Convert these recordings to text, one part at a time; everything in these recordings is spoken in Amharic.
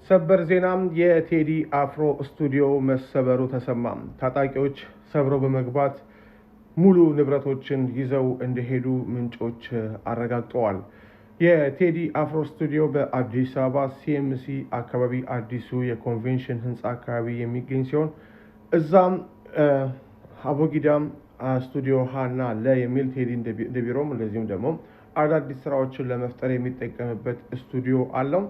ሰበር ዜናም የቴዲ አፍሮ ስቱዲዮ መሰበሩ ተሰማ። ታጣቂዎች ሰብረው በመግባት ሙሉ ንብረቶችን ይዘው እንደሄዱ ምንጮች አረጋግጠዋል። የቴዲ አፍሮ ስቱዲዮ በአዲስ አበባ ሲኤምሲ አካባቢ አዲሱ የኮንቬንሽን ህንፃ አካባቢ የሚገኝ ሲሆን እዛም አቦጊዳም ስቱዲዮ ሃና ለ የሚል ቴዲ እንደቢሮም እንደዚሁም ደግሞ አዳዲስ ስራዎችን ለመፍጠር የሚጠቀምበት ስቱዲዮ አለው።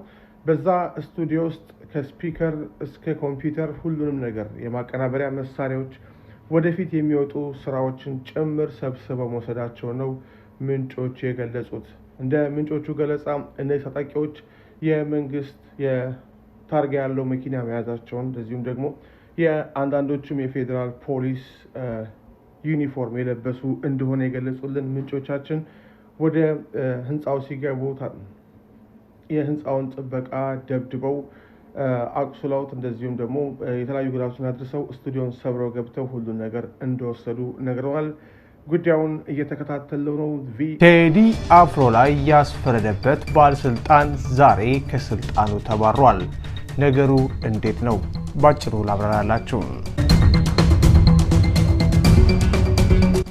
በዛ ስቱዲዮ ውስጥ ከስፒከር እስከ ኮምፒውተር ሁሉንም ነገር የማቀናበሪያ መሳሪያዎች ወደፊት የሚወጡ ስራዎችን ጭምር ሰብስበው መውሰዳቸው ነው ምንጮች የገለጹት። እንደ ምንጮቹ ገለጻ እነዚህ ታጣቂዎች የመንግስት የታርጋ ያለው መኪና መያዛቸውን እንደዚሁም ደግሞ የአንዳንዶቹም የፌዴራል ፖሊስ ዩኒፎርም የለበሱ እንደሆነ የገለጹልን ምንጮቻችን ወደ ህንፃው ሲገቡ የህንፃውን ጥበቃ ደብድበው አቁስለውት እንደዚሁም ደግሞ የተለያዩ ጉዳቶችን አድርሰው ስቱዲዮን ሰብረው ገብተው ሁሉን ነገር እንደወሰዱ ነግረዋል። ጉዳዩን እየተከታተለው ነው። ቴዲ አፍሮ ላይ ያስፈረደበት ባለስልጣን ዛሬ ከስልጣኑ ተባሯል። ነገሩ እንዴት ነው? ባጭሩ ላብራራላችሁ።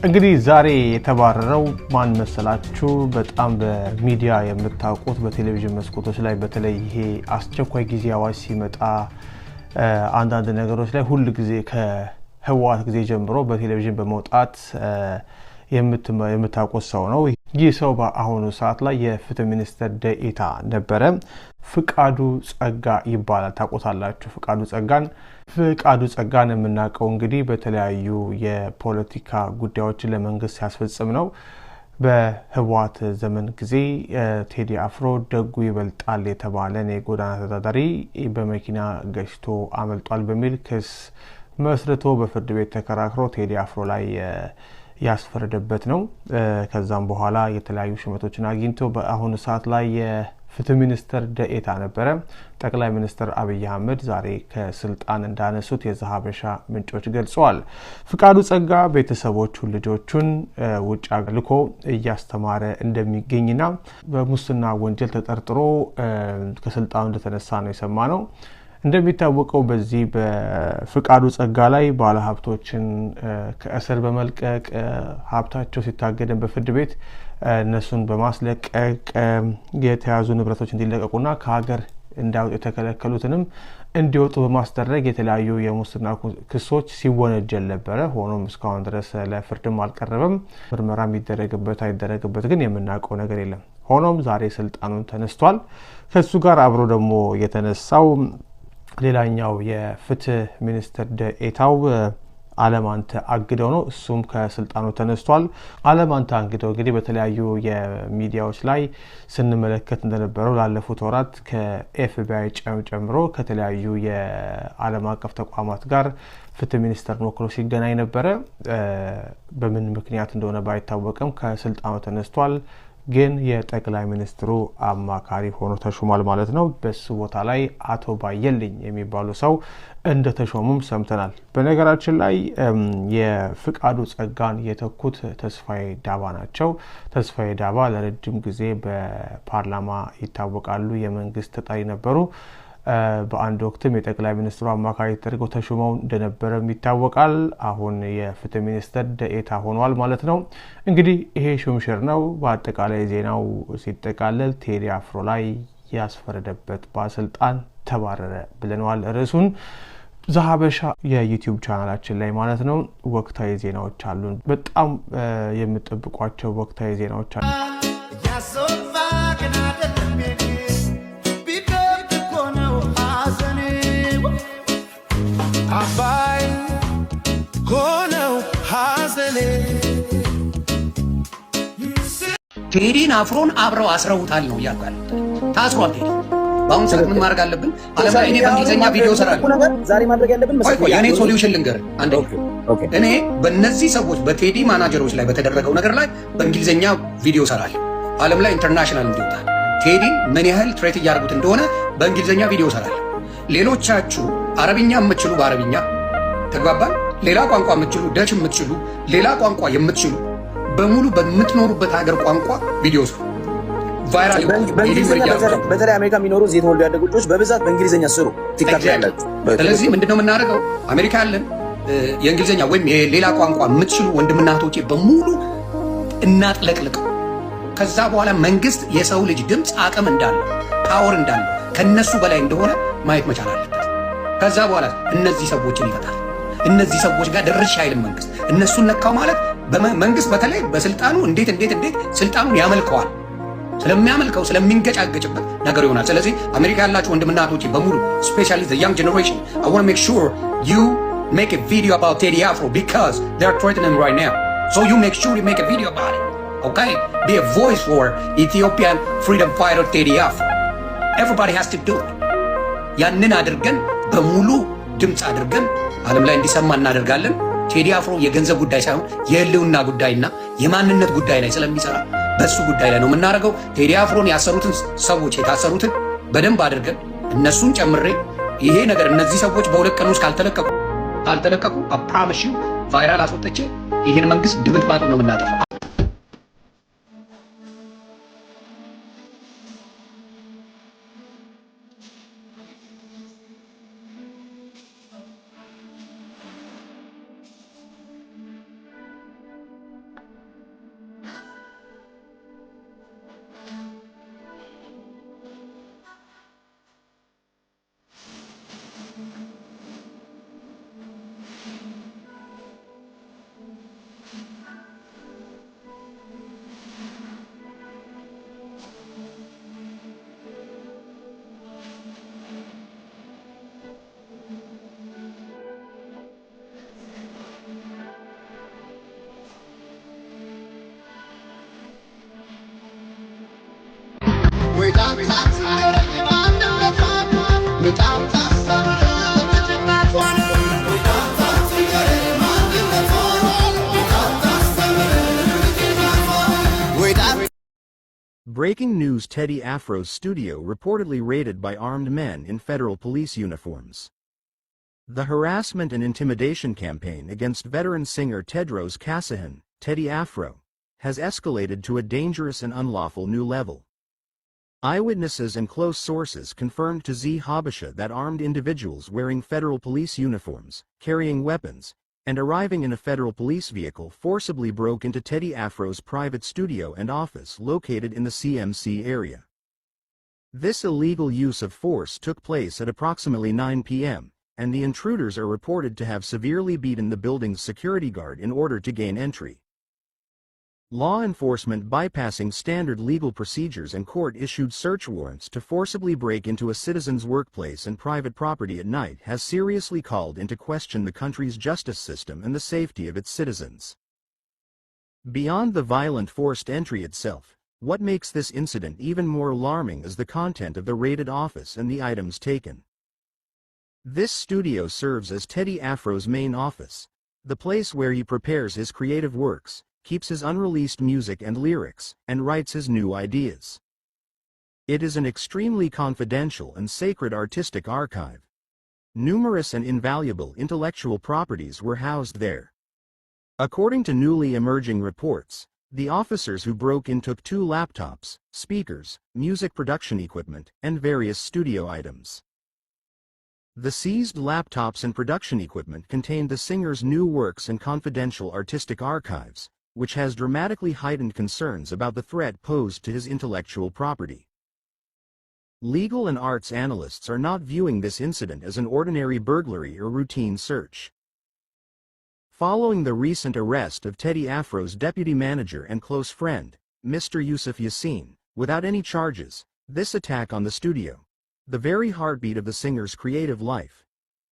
እንግዲህ ዛሬ የተባረረው ማን መሰላችሁ? በጣም በሚዲያ የምታውቁት በቴሌቪዥን መስኮቶች ላይ በተለይ ይሄ አስቸኳይ ጊዜ አዋጅ ሲመጣ አንዳንድ ነገሮች ላይ ሁሉ ጊዜ ከህወሓት ጊዜ ጀምሮ በቴሌቪዥን በመውጣት የምታውቁት ሰው ነው። ይህ ሰው በአሁኑ ሰዓት ላይ የፍትህ ሚኒስትር ደኤታ ነበረ። ፍቃዱ ጸጋ ይባላል። ታውቁታላችሁ ፍቃዱ ጸጋን የምናውቀው እንግዲህ በተለያዩ የፖለቲካ ጉዳዮችን ለመንግስት ሲያስፈጽም ነው። በህወሓት ዘመን ጊዜ ቴዲ አፍሮ ደጉ ይበልጣል የተባለን የጎዳና ተዳዳሪ በመኪና ገጭቶ አመልጧል በሚል ክስ መስርቶ በፍርድ ቤት ተከራክሮ ቴዲ አፍሮ ላይ ያስፈረደበት ነው። ከዛም በኋላ የተለያዩ ሽመቶችን አግኝቶ በአሁኑ ሰዓት ላይ የፍትህ ሚኒስትር ደኤታ ነበረ። ጠቅላይ ሚኒስትር አብይ አህመድ ዛሬ ከስልጣን እንዳነሱት የዛሀበሻ ምንጮች ገልጸዋል። ፍቃዱ ጸጋ ቤተሰቦቹን ልጆቹን ውጭ ልኮ እያስተማረ እንደሚገኝና በሙስና ወንጀል ተጠርጥሮ ከስልጣኑ እንደተነሳ ነው የሰማ ነው። እንደሚታወቀው በዚህ በፍቃዱ ጸጋ ላይ ባለሀብቶችን ከእስር በመልቀቅ ሀብታቸው ሲታገደን በፍርድ ቤት እነሱን በማስለቀቅ የተያዙ ንብረቶች እንዲለቀቁና ከሀገር እንዳይወጡ የተከለከሉትንም እንዲወጡ በማስደረግ የተለያዩ የሙስና ክሶች ሲወነጀል ነበረ። ሆኖም እስካሁን ድረስ ለፍርድም አልቀረበም። ምርመራ የሚደረግበት አይደረግበት ግን የምናውቀው ነገር የለም። ሆኖም ዛሬ ስልጣኑን ተነስቷል። ከሱ ጋር አብሮ ደግሞ የተነሳው ሌላኛው የፍትህ ሚኒስትር ደኤታው አለማንተ አግደው ነው። እሱም ከስልጣኑ ተነስቷል። አለማንተ አግደው እንግዲህ በተለያዩ የሚዲያዎች ላይ ስንመለከት እንደነበረው ላለፉት ወራት ከኤፍቢአይ ጨምሮ ከተለያዩ የዓለም አቀፍ ተቋማት ጋር ፍትህ ሚኒስተር ወክሎ ሲገናኝ ነበረ። በምን ምክንያት እንደሆነ ባይታወቅም ከስልጣኑ ተነስቷል። ግን የጠቅላይ ሚኒስትሩ አማካሪ ሆኖ ተሾሟል ማለት ነው። በሱ ቦታ ላይ አቶ ባየልኝ የሚባሉ ሰው እንደተሾሙም ሰምተናል። በነገራችን ላይ የፍቃዱ ጸጋን የተኩት ተስፋዬ ዳባ ናቸው። ተስፋዬ ዳባ ለረጅም ጊዜ በፓርላማ ይታወቃሉ። የመንግስት ተጠሪ ነበሩ። በአንድ ወቅትም የጠቅላይ ሚኒስትሩ አማካሪ ተደርገው ተሾመው እንደነበረም ይታወቃል። አሁን የፍትህ ሚኒስትር ደኤታ ሆኗል ማለት ነው። እንግዲህ ይሄ ሹምሽር ነው። በአጠቃላይ ዜናው ሲጠቃለል ቴዲ አፍሮ ላይ ያስፈረደበት ባለስልጣን ተባረረ ብለናል። ርዕሱን ዛሀበሻ የዩቲዩብ ቻናላችን ላይ ማለት ነው። ወቅታዊ ዜናዎች አሉን። በጣም የምትጠብቋቸው ወቅታዊ ዜናዎች አሉ። አባይ ሆነው ሐዘኔ ቴዲን አፍሮን አብረው አስረውታል ነው ያልኩት። ታስሯል ቴዲ። በአሁን ሰዓት ምን ማድረግ አለብን? ዓለም ላይ እኔ በእንግሊዝኛ ቪዲዮ ሰራለሁ። ዛሬ ማድረግ ያለብን ቆይ እኔ ሶሉሽን ልንገርህ። እኔ በእነዚህ ሰዎች በቴዲ ማናጀሮች ላይ በተደረገው ነገር ላይ በእንግሊዝኛ ቪዲዮ ሰራለሁ። ዓለም ላይ ኢንተርናሽናል እንዲወጣ ቴዲን ምን ያህል ትሬት እያደረጉት እንደሆነ በእንግሊዝኛ ቪዲዮ ሰራለሁ። ሌሎቻችሁ አረብኛ የምትችሉ በአረብኛ ተግባባን። ሌላ ቋንቋ የምትችሉ ደች የምትችሉ ሌላ ቋንቋ የምትችሉ በሙሉ በምትኖሩበት ሀገር ቋንቋ ቪዲዮ ስሩ። ቫይራል በእንግሊዝኛ በተለይ አሜሪካ የሚኖሩ እዚህ የተወልዱ ያደጉ ልጆች በብዛት በእንግሊዝኛ ስሩ ቲክታክ ላይ ያላችሁ። ስለዚህ ምንድነው የምናደርገው? አሜሪካ ያለን የእንግሊዝኛ ወይም የሌላ ቋንቋ የምትችሉ ወንድምና እህቶቼ በሙሉ እናጥለቅልቀው። ከዛ በኋላ መንግስት የሰው ልጅ ድምፅ አቅም እንዳለው ፓወር እንዳለው ከነሱ በላይ እንደሆነ ማየት መቻል አለበት። ከዛ በኋላ እነዚህ ሰዎችን ይፈታል። እነዚህ ሰዎች ጋር ድርሽ አይልም መንግስት። እነሱን ነካው ማለት መንግስት በተለይ በስልጣኑ እንዴት ስልጣኑን ያመልከዋል። ስለሚያመልከው ስለሚንገጫገጭበት ነገር ይሆናል። ስለዚህ አሜሪካ ያላችሁ ወንድምና እህቶቼ በሙሉ ስፔሻሊ the young generation, I want to make sure you make a video about Teddy Afro because they're threatening him right now. So you make sure you make a video about it. Okay? Be a voice for Ethiopian freedom fighter Teddy Afro. Everybody has to do it. ያንን አድርገን በሙሉ ድምፅ አድርገን ዓለም ላይ እንዲሰማ እናደርጋለን። ቴዲ አፍሮ የገንዘብ ጉዳይ ሳይሆን የህልውና ጉዳይና የማንነት ጉዳይ ላይ ስለሚሰራ በሱ ጉዳይ ላይ ነው የምናደርገው። ቴዲ አፍሮን ያሰሩትን ሰዎች የታሰሩትን በደንብ አድርገን እነሱን ጨምሬ ይሄ ነገር እነዚህ ሰዎች በሁለት ቀን ውስጥ ካልተለቀቁ አፕራምሽ ቫይራል አስወጥቼ ይሄን መንግስት ድብልባጡ ነው የምናጠፋው። Breaking news: Teddy Afro's studio reportedly raided by armed men in federal police uniforms. The harassment and intimidation campaign against veteran singer Tedros Kasahan, Teddy Afro, has escalated to a dangerous and unlawful new level. Eyewitnesses and close sources confirmed to Z Habasha that armed individuals wearing federal police uniforms, carrying weapons, and arriving in a federal police vehicle forcibly broke into Teddy Afro's private studio and office located in the CMC area. This illegal use of force took place at approximately 9 p.m., and the intruders are reported to have severely beaten the building's security guard in order to gain entry. Law enforcement, bypassing standard legal procedures and court-issued search warrants to forcibly break into a citizen's workplace and private property at night, has seriously called into question the country's justice system and the safety of its citizens. Beyond the violent forced entry itself, what makes this incident even more alarming is the content of the raided office and the items taken. This studio serves as Teddy Afro's main office, the place where he prepares his creative works, keeps his unreleased music and lyrics, and writes his new ideas. It is an extremely confidential and sacred artistic archive. Numerous and invaluable intellectual properties were housed there. According to newly emerging reports, the officers who broke in took 2 laptops, speakers, music production equipment, and various studio items. The seized laptops and production equipment contained the singer's new works and confidential artistic archives, which has dramatically heightened concerns about the threat posed to his intellectual property. Legal and arts analysts are not viewing this incident as an ordinary burglary or routine search. Following the recent arrest of Teddy Afro's deputy manager and close friend, Mr. Yusuf Yassin, without any charges, this attack on the studio, the very heartbeat of the singer's creative life,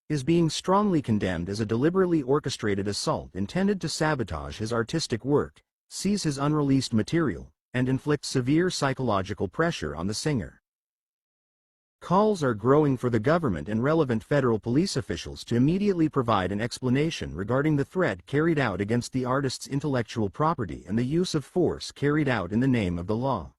is being strongly condemned as a deliberately orchestrated assault intended to sabotage his artistic work, seize his unreleased material, and inflict severe psychological pressure on the singer. Calls are growing for the government and relevant federal police officials to immediately provide an explanation regarding the threat carried out against the artist's intellectual property and the use of force carried out in the name of the law.